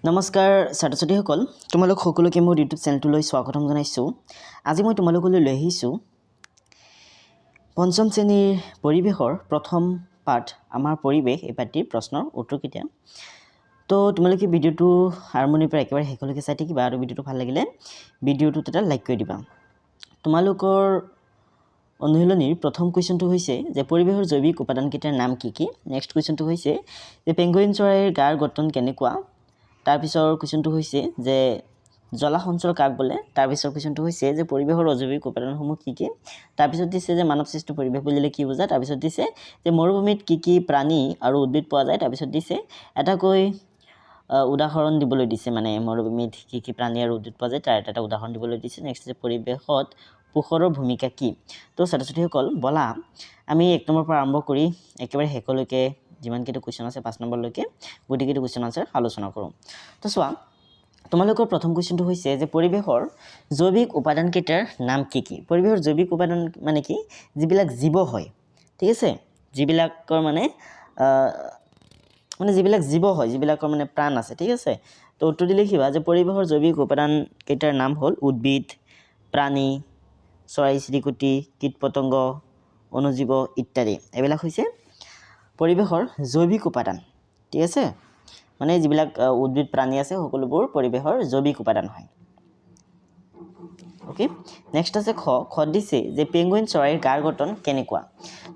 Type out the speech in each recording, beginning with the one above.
নমস্কাৰ ছাত্ৰ-ছাত্ৰীসকল তোমালোক সকলোকে মোৰ ইউটিউব চেনেলটোলৈ স্বাগতম জনাইছোঁ। আজি মই তোমালোকলৈ লৈ আহিছোঁ পঞ্চম শ্ৰেণীৰ পৰিৱেশৰ প্ৰথম পাঠ আমাৰ পৰিৱেশ এই পাঠটিৰ প্ৰশ্নৰ উত্তৰ কেতিয়া। তো তোমালোকে ভিডিঅ'টো আৰম্ভণিৰ পৰা একেবাৰে শেষলৈকে চাই থাকিবা আৰু ভিডিঅ'টো ভাল লাগিলে ভিডিঅ'টোত এটা লাইক কৰি দিবা। তোমালোকৰ অনুশীলনীৰ প্ৰথম কুৱেশ্যনটো হৈছে যে পৰিৱেশৰ জৈৱিক উপাদানকেইটাৰ নাম কি কি। নেক্সট কুৱেশ্যনটো হৈছে যে পেঙ্গুইন চৰাইৰ গাৰ গঠন কেনেকুৱা। তাৰপিছৰ কুৱেশ্যনটো হৈছে যে জলাহ অঞ্চল কাক বোলে। তাৰপিছৰ কুৱেশ্যনটো হৈছে যে পৰিৱেশৰ অজৈৱিক উপাদানসমূহ কি কি। তাৰপিছত দিছে যে মানৱ সৃষ্ট পৰিৱেশ বুলিলে কি বুজা। তাৰপিছত দিছে যে মৰুভূমিত কি কি প্ৰাণী আৰু উদ্ভিদ পোৱা যায়। তাৰপিছত দিছে এটাকৈ উদাহৰণ দিবলৈ দিছে, মানে মৰুভূমিত কি কি প্ৰাণী আৰু উদ্ভিদ পোৱা যায় তাৰ এটা উদাহৰণ দিবলৈ দিছে। নেক্সট যে পৰিৱেশত পোহৰৰ ভূমিকা কি। তো ছাত্ৰ-ছাত্ৰীসকল বলা আমি 1 নম্বৰ পৰা আৰম্ভ কৰি একেবাৰে শেষলৈকে যিমানকেইটা কুৱেশ্যন আছে 5 নম্বৰলৈকে গোটেইকেইটা কুৱেশ্যন আনসাৰ আলোচনা কৰোঁ। তো চোৱা তোমালোকৰ প্ৰথম কুৱেশ্যনটো হৈছে যে পৰিৱেশৰ জৈৱিক উপাদানকেইটাৰ নাম কি কি। পৰিৱেশৰ জৈৱিক উপাদান মানে কি, যিবিলাক জীৱ হয়, ঠিক আছে, যিবিলাকৰ মানে যিবিলাক জীৱ হয়, যিবিলাকৰ মানে প্ৰাণ আছে, ঠিক আছে। তো উত্তৰ দিলে লিখিবা যে পৰিৱেশৰ জৈৱিক উপাদানকেইটাৰ নাম হ'ল উদ্ভিদ, প্ৰাণী, চৰাই-চিৰিকটি, কীট-পতংগ, অণুজীৱ ইত্যাদি। এইবিলাক হৈছে পৰিৱেশৰ জৈৱিক উপাদান, ঠিক আছে। মানে যিবিলাক উদ্ভিদ প্ৰাণী আছে সকলোবোৰ পৰিৱেশৰ জৈৱিক উপাদান হয়। ওকে, নেক্সট আছে খ দিছে যে পেঙ্গুইন চৰাইৰ গাৰ গঠন কেনেকুৱা।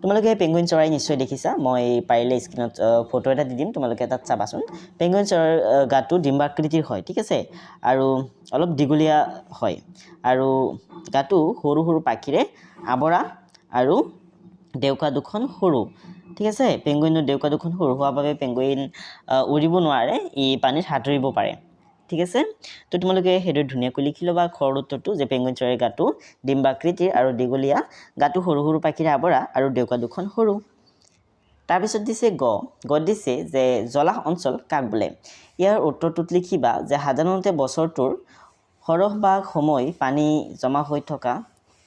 তোমালোকে পেঙ্গুইন চৰাই নিশ্চয় দেখিছা, মই পাৰিলে স্ক্ৰীনত ফটো এটা দি দিম, তোমালোকে তাত চাবাচোন। পেঙ্গুইন চৰাইৰ গাটো ডিম্বাকৃতিৰ হয়, ঠিক আছে, আৰু অলপ দীঘলীয়া হয় আৰু গাটো সৰু সৰু পাখিৰে আৱৰা আৰু ডেউকা দুখন সৰু, ঠিক আছে। পেঙ্গুইনৰ ডেউকা দুখন সৰু হোৱাৰ বাবে পেঙ্গুইন উৰিব নোৱাৰে, ই পানীত সাঁতুৰিব পাৰে, ঠিক আছে। তো তোমালোকে সেইটো ধুনীয়াকৈ লিখি ল'বা খৰ উত্তৰটো যে পেঙ্গুইন চৰাইৰ গাটো ডিম্বাকৃতিৰ আৰু দীঘলীয়া, গাটো সৰু সৰু পাখিৰে আৱৰা আৰু ডেউকা দুখন সৰু। তাৰপিছত দিছে গ দিছে যে জলাহ অঞ্চল কাক বোলে। ইয়াৰ উত্তৰটোত লিখিবা যে সাধাৰণতে বছৰটোৰ সৰহভাগ সময় পানী জমা হৈ থকা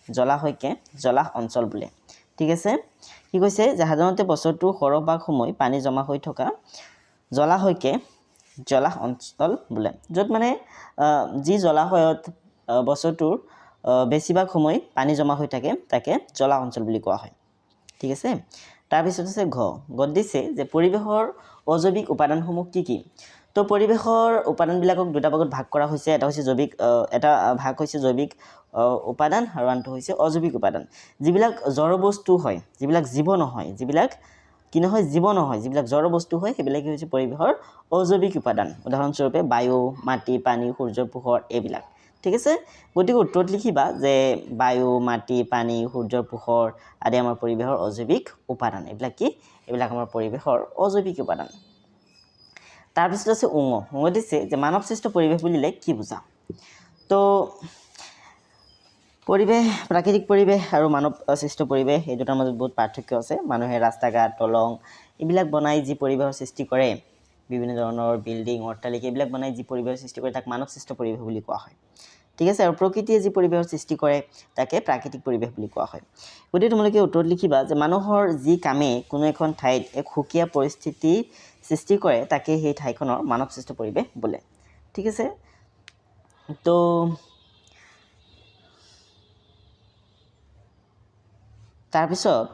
জলাশয়কে জলাহ অঞ্চল বোলে, ঠিক আছে। কি কৈছে যে সাধাৰণতে বছৰটোৰ সৰহভাগ সময় পানী জমা হৈ থকা জলাশয়কে জলাহ অঞ্চল বোলে। য'ত মানে যি জলাশয়ত বছৰটোৰ বেছিভাগ সময় পানী জমা হৈ থাকে তাকে জলাহ অঞ্চল বুলি কোৱা হয়, ঠিক আছে। তাৰপিছত আছে ঘ দিছে যে পৰিৱেশৰ অজৈৱিক উপাদানসমূহ কি কি। তো পৰিৱেশৰ উপাদানবিলাকক দুটা ভাগত ভাগ কৰা হৈছে। এটা হৈছে জৈৱিক, এটা ভাগ হৈছে জৈৱিক উপাদান আৰু আনটো হৈছে অজৈৱিক উপাদান। যিবিলাক জড় বস্তু হয়, যিবিলাক জীৱ নহয়, যিবিলাক কি নহয় জীৱ নহয়, যিবিলাক জড় বস্তু হয় সেইবিলাকেই হৈছে পৰিৱেশৰ অজৈৱিক উপাদান। উদাহৰণস্বৰূপে বায়ু, মাটি, পানী, সূৰ্যৰ পোহৰ এইবিলাক, ঠিক আছে। গতিকে উত্তৰত লিখিবা যে বায়ু, মাটি, পানী, সূৰ্যৰ পোহৰ আদি আমাৰ পৰিৱেশৰ অজৈৱিক উপাদান। এইবিলাক কি, এইবিলাক আমাৰ পৰিৱেশৰ অজৈৱিক উপাদান। তাৰপিছত আছে উঙ দিছে যে মানৱ সৃষ্ট পৰিৱেশ বুলিলে কি বুজা। তো পৰিৱেশ, প্ৰাকৃতিক পৰিৱেশ আৰু মানৱ সৃষ্ট পৰিৱেশ এই দুটাৰ মাজত বহুত পাৰ্থক্য আছে। মানুহে ৰাস্তা ঘাট, দলং এইবিলাক বনাই যি পৰিৱেশৰ সৃষ্টি কৰে, বিভিন্ন ধৰণৰ বিল্ডিং, অট্টালিকা এইবিলাক বনাই যি পৰিৱেশৰ সৃষ্টি কৰে তাক মানৱ সৃষ্ট পৰিৱেশ বুলি কোৱা হয়, ঠিক আছে। আৰু প্ৰকৃতিয়ে যি পৰিৱেশৰ সৃষ্টি কৰে তাকে প্ৰাকৃতিক পৰিৱেশ বুলি কোৱা হয়। গতিকে তোমালোকে উত্তৰত লিখিবা যে মানুহৰ যি কামে কোনো এখন ঠাইত এক সুকীয়া পৰিস্থিতি সৃষ্টি কৰে তাকে সেই ঠাইখনৰ মানৱ সৃষ্ট পৰিৱেশ বোলে, ঠিক আছে। তো তাৰপিছত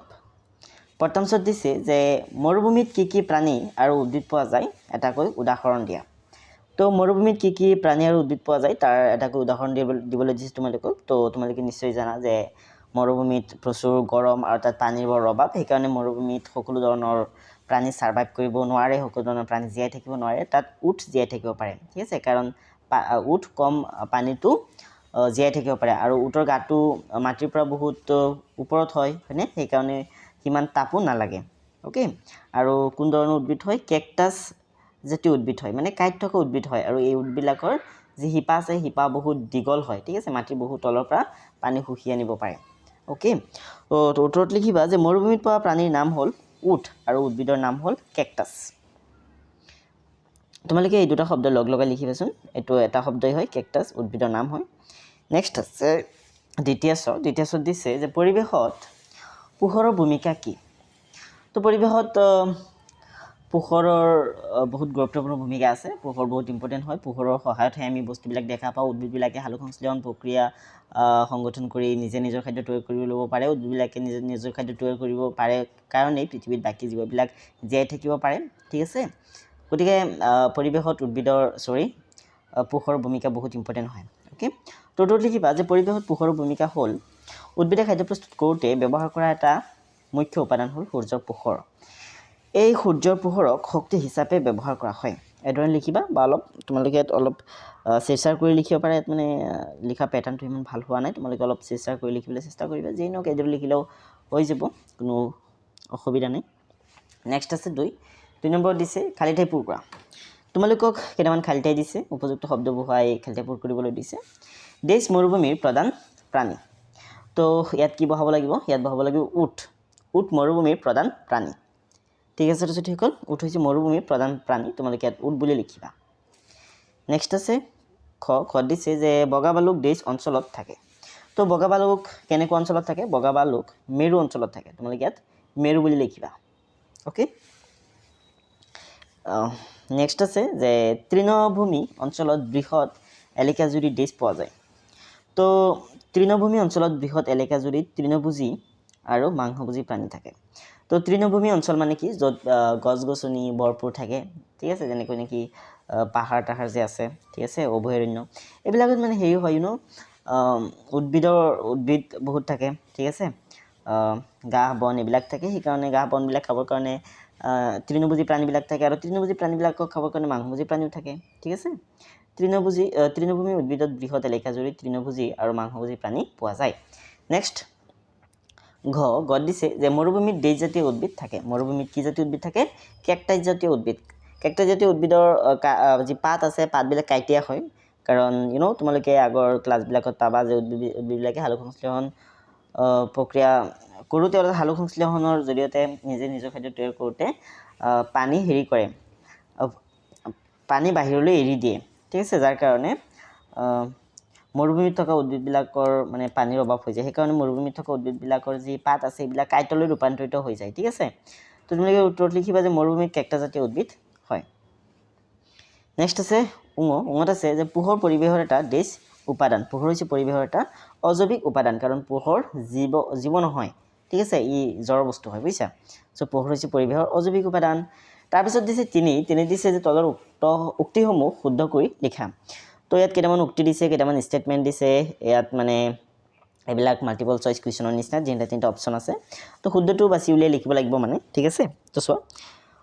প্ৰথমছত দিছে যে মৰুভূমিত কি কি প্ৰাণী আৰু উদ্ভিদ পোৱা যায় এটাকৈ উদাহৰণ দিয়া। তো মৰুভূমিত কি কি প্ৰাণী আৰু উদ্ভিদ পোৱা যায় তাৰ এটাকৈ উদাহৰণ দিবলৈ দিছে তোমালোকক। তো তোমালোকে নিশ্চয় জানা যে মৰুভূমিত প্ৰচুৰ গৰম আৰু তাত পানীৰ বৰ অভাৱ, সেইকাৰণে মৰুভূমিত সকলো ধৰণৰ প্ৰাণী ছাৰ্ভাইভ কৰিব নোৱাৰে, সকলো ধৰণৰ প্ৰাণী জীয়াই থাকিব নোৱাৰে। তাত উট জীয়াই থাকিব পাৰে, ঠিক আছে, কাৰণ উট কম পানীতো জীয়াই থাকিব পাৰে আৰু উটৰ গাটো মাটিৰ পৰা বহুত ওপৰত হয়, হয়নে, সেইকাৰণে সিমান তাপো নালাগে। অ'কে, আৰু কোন ধৰণৰ উদ্ভিদ হয়, কেকটাছ জাতীয় উদ্ভিদ হয়, মানে কাঁইট থকা উদ্ভিদ হয়। আৰু এই উদ্ভিদবিলাকৰ যি শিপা আছে শিপা বহুত দীঘল হয়, ঠিক আছে, মাটিৰ বহুত তলৰ পৰা পানী শুহি আনিব পাৰে। অ'কে, তো উত্তৰত লিখিবা যে মৰুভূমিত পোৱা প্ৰাণীৰ নাম হ'ল উট আৰু উদ্ভিদৰ নাম হ'ল কেকটাছ। তোমালোকে এই দুটা শব্দ লগ লগাই লিখিবাচোন। এইটো এটা শব্দই হয়, কেকটাছ, উদ্ভিদৰ নাম হয়। নেক্সট আছে দ্বিতীয়ছত দিছে যে পৰিৱেশত পোহৰৰ ভূমিকা কি। তো পৰিৱেশত পোহৰৰ বহুত গুৰুত্বপূৰ্ণ ভূমিকা আছে পোহৰ বহুত ইম্পৰ্টেণ্ট হয় পোহৰৰ সহায়তহে আমি বস্তুবিলাক দেখা পাওঁ উদ্ভিদবিলাকে সালোকসংশ্লেষণ প্ৰক্ৰিয়া সংগঠন কৰি নিজে নিজৰ খাদ্য তৈয়াৰ কৰি ল'ব পাৰে উদ্ভিদবিলাকে নিজে নিজৰ খাদ্য তৈয়াৰ কৰিব পাৰে কাৰণেই পৃথিৱীত বাকী জীৱবিলাক জীয়াই থাকিব পাৰে ঠিক আছে গতিকে পৰিৱেশত উদ্ভিদৰ পোহৰৰ ভূমিকা বহুত ইম্পৰ্টেণ্ট হয় ওকে তো লিখিবা যে পৰিৱেশত পোহৰৰ ভূমিকা হ'ল উদ্ভিদে খাদ্য প্ৰস্তুত কৰোঁতে ব্যৱহাৰ কৰা এটা মুখ্য উপাদান হ'ল সূৰ্যৰ পোহৰ এই সূৰ্যৰ পোহৰক শক্তি হিচাপে ব্যৱহাৰ কৰা হয় এদৰে লিখিবা বা অলপ তোমালোকে অলপ চেষ্টা কৰি লিখিব পাৰে মানে লিখা প্যাটাৰ্নটো ইমান ভাল হোৱা নাই তোমালোকে অলপ চেষ্টা কৰি লিখিবলৈ চেষ্টা কৰিবা যেই নক এদৰে লিখিলেও হৈ যাব কোনো অসুবিধা নাই নেক্সট আছে 2 নম্বৰ দিছে খালি ঠাই পূৰ কৰা তোমালোকক কেইটামান খালি ঠাই দিছে উপযুক্ত শব্দ বহুৱাই খালি ঠাই পূৰ কৰিবলৈ দিছে দেশ মৰুভূমিৰ প্ৰধান প্ৰাণী তো ইয়াত কি বহাব লাগিব ইয়াত বহাব লাগিব উট মৰুভূমিৰ প্ৰধান প্ৰাণী ঠিক আছে তো ঠিক হ'ল উট হৈছে মৰুভূমিৰ প্ৰধান প্ৰাণী তোমালোকে ইয়াত উট বুলি লিখিবা নেক্সট আছে খ দিছে যে বগা বালুক দেশ অঞ্চলত থাকে তো বগা বালুক কেনেকুৱা অঞ্চলত থাকে বগা বালুক মেৰু অঞ্চলত থাকে তোমালোকে ইয়াত মেৰু বুলি লিখিবা ওকে নেক্সট আছে যে তৃণভূমি অঞ্চলত বৃহৎ এলেকা জুৰি দেশ পোৱা যায় তো তৃণভূমি অঞ্চলত বৃহৎ এলেকা জুৰি তৃণভোজী আৰু মাংসভোজী প্ৰাণী থাকে তো তৃণভূমি অঞ্চল মানে কি য'ত গছ গছনি ভৰপূৰ থাকে ঠিক আছে যেনেকৈ নেকি পাহাৰ যে আছে ঠিক আছে অভয়াৰণ্য এইবিলাকত মানে হেৰি হয় উদ্ভিদ বহুত থাকে ঠিক আছে ঘাঁহ বন এইবিলাক থাকে সেইকাৰণে ঘাঁহ বনবিলাক খাবৰ কাৰণে তৃণভোজী প্ৰাণীবিলাক থাকে আৰু তৃণভোজী প্ৰাণীবিলাকক খাবৰ কাৰণে মাংসভোজী প্ৰাণীও থাকে ঠিক আছে তৃণভূমি উদ্ভিদত বৃহৎ এলেকা জুৰি তৃণভোজী আৰু মাংসভোজী প্ৰাণী পোৱা যায় নেক্সট গত দিছে যে মৰুভূমিত দেশজাতীয় উদ্ভিদ থাকে মৰুভূমিত কি জাতীয় উদ্ভিদ থাকে কেকটাছ জাতীয় উদ্ভিদৰ যি পাত আছে পাতবিলাক কাইটিয়া হয় কাৰণ তোমালোকে আগৰ ক্লাছবিলাকত পাবা যে উদ্ভিদবিলাকে সালোকসংশ্লেষণ প্ৰক্ৰিয়া কৰোঁতে সালোকসংশ্লেষণৰ জৰিয়তে নিজে নিজৰ খাদ্য তৈয়াৰ কৰোঁতে পানী হেৰি কৰে পানী বাহিৰলৈ এৰি দিয়ে ঠিক আছে যাৰ কাৰণে মৰুভূমিত থকা উদ্ভিদবিলাকৰ মানে পানীৰ অভাৱ হৈ যায় সেইকাৰণে মৰুভূমিত থকা উদ্ভিদবিলাকৰ যি পাত আছে এইবিলাক কাইটলৈ ৰূপান্তৰিত হৈ যায় ঠিক আছে তো তোমালোকে উত্তৰত লিখিবা যে মৰুভূমিত কেকটাছ জাতীয় উদ্ভিদ হয় নেক্সট আছে উঙত আছে যে পোহৰ পৰিৱেশৰ এটা দেশ উপাদান পোহৰ হৈছে পৰিৱেশৰ এটা অজৈৱিক উপাদান কাৰণ পোহৰ জীৱ নহয় ঠিক আছে ই জড় বস্তু হয় বুজিছা সো পোহৰ হৈছে পৰিৱেশৰ অজৈৱিক উপাদান তাৰপিছত দিছে তিনি দিছে যে তলৰ উক্তিসমূহ শুদ্ধ কৰি লিখা তো ইয়াত কেইটামান উক্তি দিছে কেইটামান ষ্টেটমেণ্ট দিছে ইয়াত মানে এইবিলাক মাল্টিপল চইচ কুৱেশ্যনৰ নিচিনা যিহেতু 3টা অপশ্যন আছে তো শুদ্ধটো বাছি উলিয়াই লিখিব লাগিব মানে ঠিক আছে তো চোৱা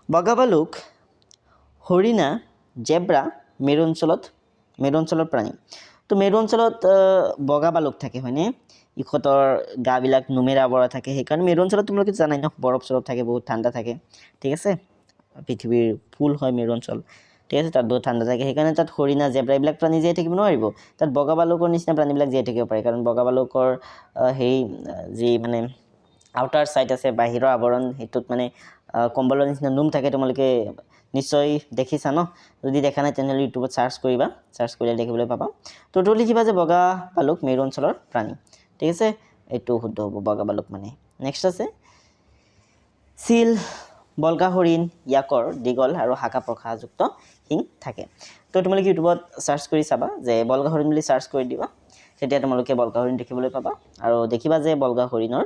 বগা বালুক হৰিণা জেব্ৰা মেৰু অঞ্চলৰ প্ৰাণী তো মেৰু অঞ্চলত বগা বালুক থাকে হয়নে ইহঁতৰ গাবিলাক নোমেৰা বৰা থাকে সেইকাৰণে মেৰু অঞ্চলত তোমালোকে জানাই ন বৰফ চৰফ থাকে বহুত ঠাণ্ডা থাকে ঠিক আছে পৃথিৱীৰ ফুল হয় মেৰু অঞ্চল ঠিক আছে তাত বহুত ঠাণ্ডা থাকে সেইকাৰণে তাত হৰিণা জেব্ৰা এইবিলাক প্ৰাণী জীয়াই থাকিব নোৱাৰিব তাত বগা বালুকৰ নিচিনা প্ৰাণীবিলাক জীয়াই থাকিব পাৰে কাৰণ বগা বালুকৰ যি মানে আউটাৰ ছাইড আছে বাহিৰৰ আৱৰণ সেইটোত মানে কম্বলৰ নিচিনা নোম থাকে তোমালোকে নিশ্চয় দেখিছা ন যদি দেখা নাই তেনেহ'লে ইউটিউবত চাৰ্চ কৰিবা চাৰ্চ কৰিলে দেখিবলৈ পাবা তো লিখিবা যে বগা বালুক মেৰু অঞ্চলৰ প্ৰাণী ঠিক আছে এইটো শুদ্ধ হ'ব বগা বালুক মানে নেক্সট আছে চিল বলগা হৰিণ ইয়াকৰ দীঘল আৰু শাখা প্ৰশাখযুক্ত শিং থাকে তো তোমালোকে ইউটিউবত চাৰ্চ কৰি চাবা যে বলগা হৰিণ বুলি চাৰ্চ কৰি দিবা তেতিয়া তোমালোকে বলগা হৰিণ দেখিবলৈ পাবা আৰু দেখিবা যে বলগা হৰিণৰ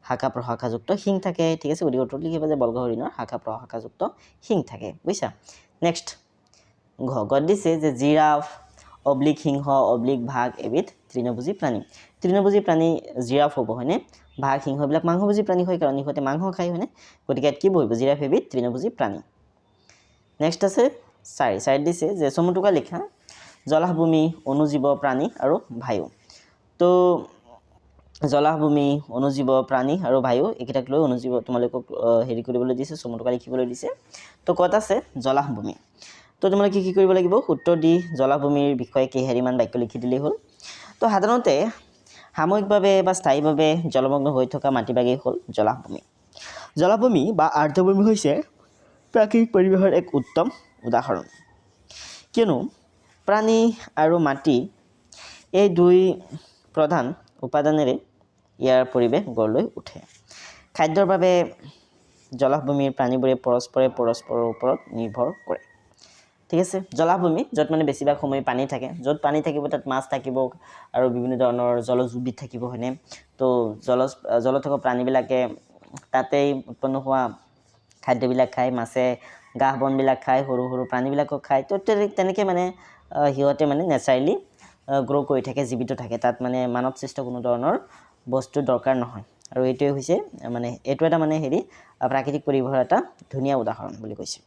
শাখা প্ৰশাখাযুক্ত শিং থাকে ঠিক আছে গতিকে উত্তৰত লিখিবা যে বলগা হৰিণৰ শাখা প্ৰশাখাযুক্ত শিং থাকে বুজিছা নেক্সট গত দিছে যে জিৰাফ অব্লিক সিংহ অব্লিক বাঘ এবিধ তৃণভোজী প্ৰাণী জিৰাফ হ'ব হয়নে বাঘ সিংহ এইবিলাক মাংসভোজী প্ৰাণী হয় কাৰণ ইহঁতে মাংস খায় হয়নে গতিকে ইয়াত কি বহিব জিৰাফ এবিধ তৃণভোজী প্ৰাণী নেক্সট আছে 4 দিছে যে চমুটোকা লিখা জলাহভূমি অনুজীৱ প্ৰাণী আৰু বায়ু তো জলাহভূমি অনুজীৱ প্ৰাণী আৰু বায়ু এইকেইটাক লৈ অনুজীৱ তোমালোকক হেৰি কৰিবলৈ দিছে চমুটোকা লিখিবলৈ দিছে তো ক'ত আছে জলাহভূমি তো তোমালোকে কি কৰিব লাগিব উত্তৰ দি জলাভূমিৰ বিষয়ে কেইহাৰিমান বাক্য লিখি দিলেই হ'ল তো সাধাৰণতে সাময়িকভাৱে বা স্থায়ীভাৱে জলমগ্ন হৈ থকা মাটিবাগেই হ'ল জলাভূমি বা আৰ্দ্ৰভূমি হৈছে প্ৰাকৃতিক পৰিৱেশৰ এক উত্তম উদাহৰণ কিয়নো প্ৰাণী আৰু মাটি এই দুই প্ৰধান উপাদানেৰে ইয়াৰ পৰিৱেশ গঢ় লৈ উঠে খাদ্যৰ বাবে জলাভূমিৰ প্ৰাণীবোৰে পৰস্পৰৰ ওপৰত নিৰ্ভৰ কৰে ঠিক আছে জলাভূমি য'ত মানে বেছিভাগ সময় পানী থাকে য'ত পানী থাকিব তাত মাছ থাকিব আৰু বিভিন্ন ধৰণৰ জলজ উদ্ভিদ থাকিব হয়নে তো জলত থকা প্ৰাণীবিলাকে তাতেই উৎপন্ন হোৱা খাদ্যবিলাক খায় মাছে ঘাঁহ বনবিলাক খায় সৰু প্ৰাণীবিলাকক খায় তো তেনেকৈ মানে সিহঁতে মানে নেচাৰেলি গ্ৰ' কৰি থাকে জীৱিত থাকে তাত মানে মানৱ সৃষ্ট কোনো ধৰণৰ বস্তু দৰকাৰ নহয় আৰু এইটোৱে হৈছে মানে এইটো এটা মানে প্ৰাকৃতিক পৰিৱেশৰ এটা ধুনীয়া উদাহৰণ বুলি কৈছে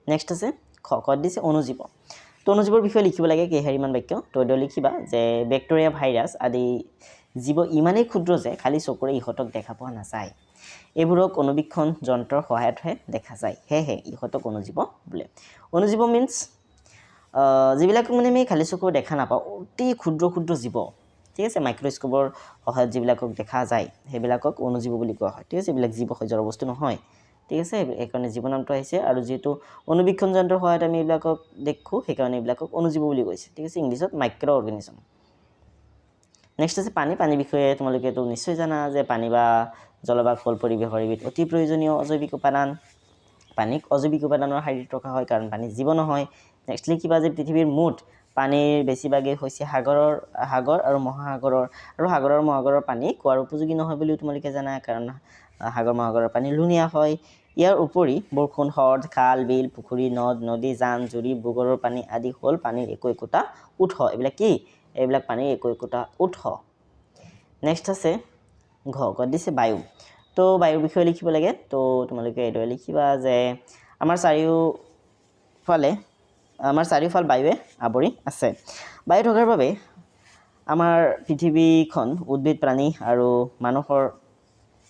নেক্সট আছে কত দিছে অনুজীৱ তো অনুজীৱৰ বিষয়ে লিখিব লাগে কেইহাৰিমান বাক্য তো এইটো লিখিবা যে বেক্টেৰিয়া ভাইৰাছ আদি জীৱ ইমানেই ক্ষুদ্ৰ যে খালি চকুৰে ইহঁতক দেখা পোৱা নাযায় এইবোৰক অনুবীক্ষণ যন্ত্ৰৰ সহায়তহে দেখা যায় সেয়েহে ইহঁতক অনুজীৱ বোলে অনুজীৱ মিন্স যিবিলাক মানে আমি খালি চকুৰে দেখা নাপাওঁ অতি ক্ষুদ্ৰ জীৱ ঠিক আছে মাইক্ৰস্কোপৰ সহায়ত যিবিলাকক দেখা যায় সেইবিলাকক অনুজীৱ বুলি কোৱা হয় ঠিক আছে এইবিলাক জীৱ জড় বস্তু নহয় ঠিক আছে এইকাৰণে জীৱ নামটো আহিছে আৰু যেহেতু অনুবীক্ষণ যন্ত্ৰৰ সহায়ত আমি এইবিলাকক দেখো সেইকাৰণে এইবিলাকক অনুজীৱ বুলি কৈছে ঠিক আছে ইংলিছত মাইক্ৰ অৰ্গেনিজম নেক্সট আছে পানী বিষয়ে তোমালোকে এইটো নিশ্চয় জানা যে পানী বা জলবাগ হ'ল পৰিৱেশৰ এবিধ অতি প্ৰয়োজনীয় অজৈৱিক উপাদান পানীক অজৈৱিক উপাদানৰ শাৰীত ৰখা হয় কাৰণ পানী জীৱ নহয় নেক্সট লিখিবা যে পৃথিৱীৰ মুঠ পানীৰ বেছিভাগেই হৈছে সাগৰ আৰু মহাসাগৰৰ পানী খোৱাৰ উপযোগী নহয় বুলিও তোমালোকে জানা কাৰণ সাগৰ মহাসাগৰৰ পানী লুণীয়া হয় ইয়াৰ উপৰি বৰষুণ হ্ৰদ খাল বিল পুখুৰী নদী জান জুৰি ভূগৰ্ভৰ পানী আদি হ'ল পানীৰ একোটা উৎস এইবিলাক পানীৰ একোটা উৎস নেক্সট আছে ঘ দিছে বায়ু তো বায়ুৰ বিষয়ে লিখিব লাগে তো তোমালোকে এইদৰে লিখিবা যে আমাৰ চাৰিওফাল বায়ুৱে আৱৰি আছে বায়ু থকাৰ বাবে আমাৰ পৃথিৱীখন উদ্ভিদ প্ৰাণী আৰু মানুহৰ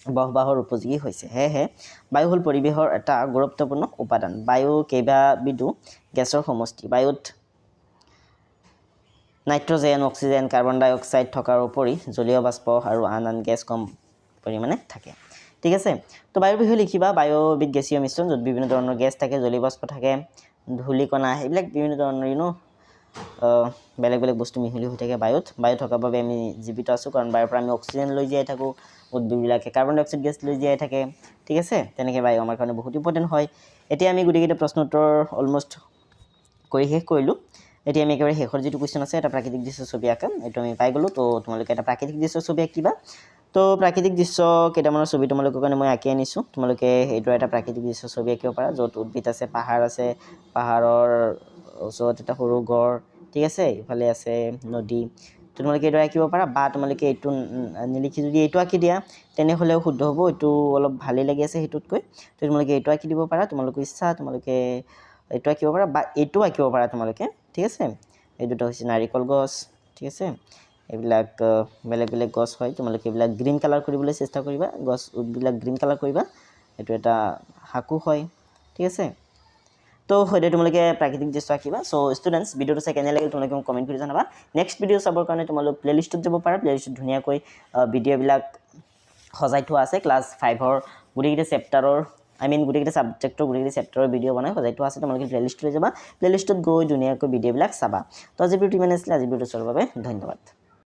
বসবাসৰ উপযোগী হৈছে সেয়েহে বায়ু হ'ল পৰিৱেশৰ এটা গুৰুত্বপূৰ্ণ উপাদান বায়ু কেইবাবিধো গেছৰ সমষ্টি বায়ুত নাইট্ৰজেন অক্সিজেন কাৰ্বন ডাই অক্সাইড থকাৰ উপৰি জলীয় বাষ্প আৰু আন গেছ কম পৰিমাণে থাকে ঠিক আছে তো বায়ুৰ বিষয়ে লিখিবা বায়ু এবিধ গেছীয় মিশ্ৰণ য'ত বিভিন্ন ধৰণৰ গেছ থাকে জলীয় বাষ্প থাকে ধূলিকণা এইবিলাক বিভিন্ন ধৰণৰ বেলেগ বস্তু মিহলি হৈ থাকে বায়ু থকাৰ বাবে আমি জীৱিত আছোঁ কাৰণ বায়ুৰ পৰা আমি অক্সিজেন লৈ জীয়াই থাকোঁ উদ্ভিদবিলাকে কাৰ্বন ডাই অক্সাইড গেছ লৈ জীয়াই থাকে ঠিক আছে তেনেকৈ বায়ু আমাৰ কাৰণে বহুত ইম্পৰ্টেণ্ট হয় এতিয়া আমি গোটেইকেইটা প্ৰশ্ন উত্তৰ অলমষ্ট কৰি শেষ কৰিলোঁ এতিয়া আমি একেবাৰে শেষৰ যিটো কুৱেশ্যন আছে এটা প্ৰাকৃতিক দৃশ্য ছবি আঁকা এইটো আমি পাই গ'লোঁ তো তোমালোকে এটা প্ৰাকৃতিক দৃশ্য ছবি আঁকিবা তো প্ৰাকৃতিক দৃশ্য কেইটামানৰ ছবি তোমালোকৰ কাৰণে মই আঁকি আনিছোঁ তোমালোকে এইটো এটা প্ৰাকৃতিক দৃশ্য ছবি আঁকিব পাৰা য'ত উদ্ভিদ আছে পাহাৰ আছে পাহাৰৰ ওচৰত এটা সৰু গড় ঠিক আছে ইফালে আছে নদী তোমালোকে এইটো আঁকিব পাৰা বা তোমালোকে এইটো নিলিখি যদি এইটো আঁকি দিয়া তেনেহ'লেও শুদ্ধ হ'ব এইটো অলপ ভালেই লাগি আছে সেইটোতকৈ তো তোমালোকে এইটো আঁকি দিব পাৰা তোমালোকৰ ইচ্ছা তোমালোকে এইটো আঁকিব পাৰা বা এইটো আঁকিব পাৰা তোমালোকে ঠিক আছে এই দুটা হৈছে নাৰিকল গছ ঠিক আছে এইবিলাক বেলেগ গছ হয় তোমালোকে এইবিলাক গ্ৰীণ কালাৰ কৰিবলৈ চেষ্টা কৰিবা গছবিলাক গ্ৰীণ কালাৰ কৰিবা এইটো এটা হাকু হয় ঠিক আছে তো সৈতে তোমালোকে প্ৰাকৃতিক দৃশ্য আঁকিবা চ' ষ্টুডেণ্টছ ভিডিঅ'টো চাই কেনে লাগিল তোমালোকে মোক কমেণ্ট কৰি জনাবা নেক্সট ভিডিঅ' চাবৰ কাৰণে তোমালোক প্লেলিষ্টত যাব পাৰা প্লেলিষ্টত ধুনীয়াকৈ ভিডিঅ'বিলাক সজাই থোৱা আছে ক্লাছ 5ৰ গোটেইকেইটা চেপ্টাৰৰ গোটেইকেইটা ছাবজেক্টৰ গোটেইকেইটা চেপ্টাৰৰ ভিডিঅ' বনাই সজাই থোৱা আছে তোমালোকে প্লেলিষ্টলৈ যাবা প্লেলিষ্টত গৈ ধুনীয়াকৈ ভিডিঅ'বিলাক চাবা তো আজি ভিডিঅ'টো ইমানে আছিলে আজি ভিডিঅ'টো চোৱাৰ বাবে ধন্যবাদ